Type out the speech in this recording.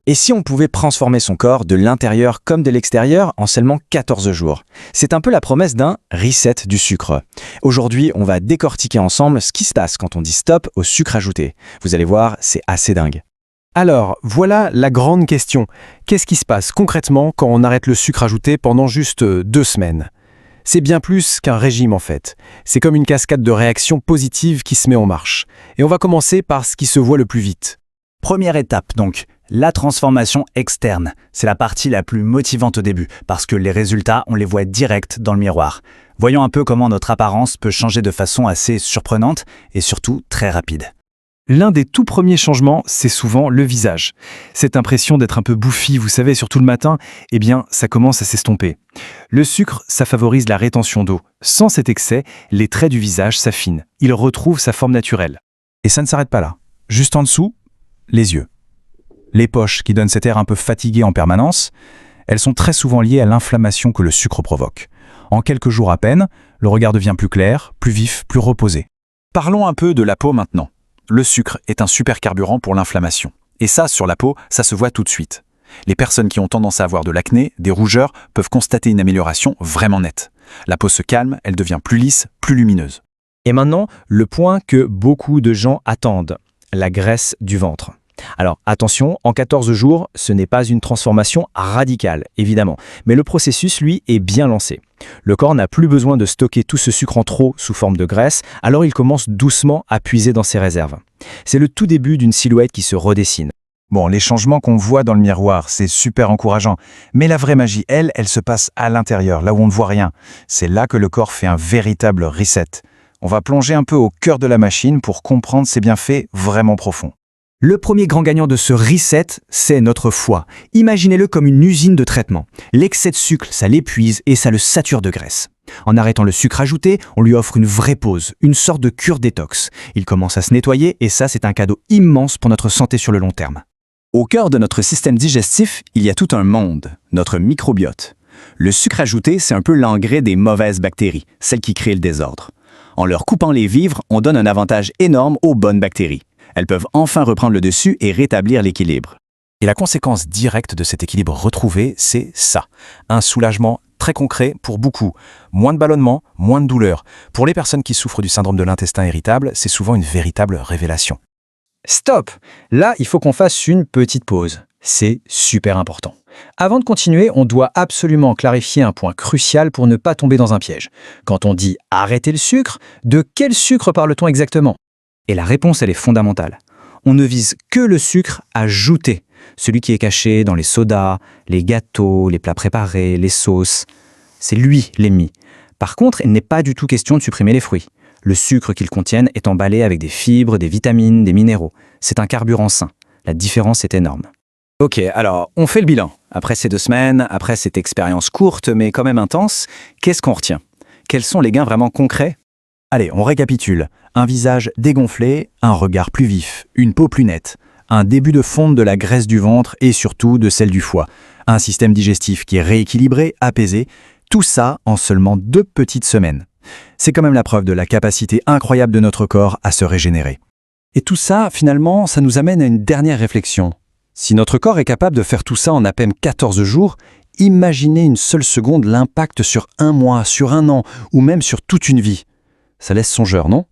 Et si on pouvait transformer son corps de l'intérieur comme de l'extérieur en seulement 14 jours? C'est un peu la promesse d'un reset du sucre. Aujourd'hui, on va décortiquer ensemble ce qui se passe quand on dit stop au sucre ajouté. Vous allez voir, c'est assez dingue. Alors, voilà la grande question. Qu'est-ce qui se passe concrètement quand on arrête le sucre ajouté pendant juste 2 semaines? C'est bien plus qu'un régime en fait. C'est comme une cascade de réactions positives qui se met en marche. Et on va commencer par ce qui se voit le plus vite. Première étape donc, la transformation externe. C'est la partie la plus motivante au début, parce que les résultats, on les voit direct dans le miroir. Voyons un peu comment notre apparence peut changer de façon assez surprenante et surtout très rapide. L'un des tout premiers changements, c'est souvent le visage. Cette impression d'être un peu bouffi, vous savez, surtout le matin, eh bien, ça commence à s'estomper. Le sucre, ça favorise la rétention d'eau. Sans cet excès, les traits du visage s'affinent. Il retrouve sa forme naturelle. Et ça ne s'arrête pas là. Juste en dessous, les yeux. Les poches qui donnent cet air un peu fatigué en permanence, elles sont très souvent liées à l'inflammation que le sucre provoque. En quelques jours à peine, le regard devient plus clair, plus vif, plus reposé. Parlons un peu de la peau maintenant. Le sucre est un super carburant pour l'inflammation. Et ça, sur la peau, ça se voit tout de suite. Les personnes qui ont tendance à avoir de l'acné, des rougeurs, peuvent constater une amélioration vraiment nette. La peau se calme, elle devient plus lisse, plus lumineuse. Et maintenant, le point que beaucoup de gens attendent, la graisse du ventre. Alors attention, en 14 jours, ce n'est pas une transformation radicale, évidemment, mais le processus, lui, est bien lancé. Le corps n'a plus besoin de stocker tout ce sucre en trop sous forme de graisse, alors il commence doucement à puiser dans ses réserves. C'est le tout début d'une silhouette qui se redessine. Bon, les changements qu'on voit dans le miroir, c'est super encourageant. Mais la vraie magie, elle se passe à l'intérieur, là où on ne voit rien. C'est là que le corps fait un véritable reset. On va plonger un peu au cœur de la machine pour comprendre ses bienfaits vraiment profonds. Le premier grand gagnant de ce reset, c'est notre foie. Imaginez-le comme une usine de traitement. L'excès de sucre, ça l'épuise et ça le sature de graisse. En arrêtant le sucre ajouté, on lui offre une vraie pause, une sorte de cure détox. Il commence à se nettoyer et ça, c'est un cadeau immense pour notre santé sur le long terme. Au cœur de notre système digestif, il y a tout un monde, notre microbiote. Le sucre ajouté, c'est un peu l'engrais des mauvaises bactéries, celles qui créent le désordre. En leur coupant les vivres, on donne un avantage énorme aux bonnes bactéries. Elles peuvent enfin reprendre le dessus et rétablir l'équilibre. Et la conséquence directe de cet équilibre retrouvé, c'est ça. Un soulagement très concret pour beaucoup. Moins de ballonnement, moins de douleur. Pour les personnes qui souffrent du syndrome de l'intestin irritable, c'est souvent une véritable révélation. Stop! Là, il faut qu'on fasse une petite pause. C'est super important. Avant de continuer, on doit absolument clarifier un point crucial pour ne pas tomber dans un piège. Quand on dit « arrêter le sucre », de quel sucre parle-t-on exactement? Et la réponse, elle est fondamentale. On ne vise que le sucre ajouté, celui qui est caché dans les sodas, les gâteaux, les plats préparés, les sauces. C'est lui l'ennemi. Par contre, il n'est pas du tout question de supprimer les fruits. Le sucre qu'ils contiennent est emballé avec des fibres, des vitamines, des minéraux. C'est un carburant sain. La différence est énorme. Ok, alors on fait le bilan. Après ces 2 semaines, après cette expérience courte mais quand même intense, qu'est-ce qu'on retient? Quels sont les gains vraiment concrets? Allez, on récapitule. Un visage dégonflé, un regard plus vif, une peau plus nette, un début de fonte de la graisse du ventre et surtout de celle du foie, un système digestif qui est rééquilibré, apaisé, tout ça en seulement 2 petites semaines. C'est quand même la preuve de la capacité incroyable de notre corps à se régénérer. Et tout ça, finalement, ça nous amène à une dernière réflexion. Si notre corps est capable de faire tout ça en à peine 14 jours, imaginez une seule seconde l'impact sur un mois, sur un an ou même sur toute une vie. Ça laisse songeur, non?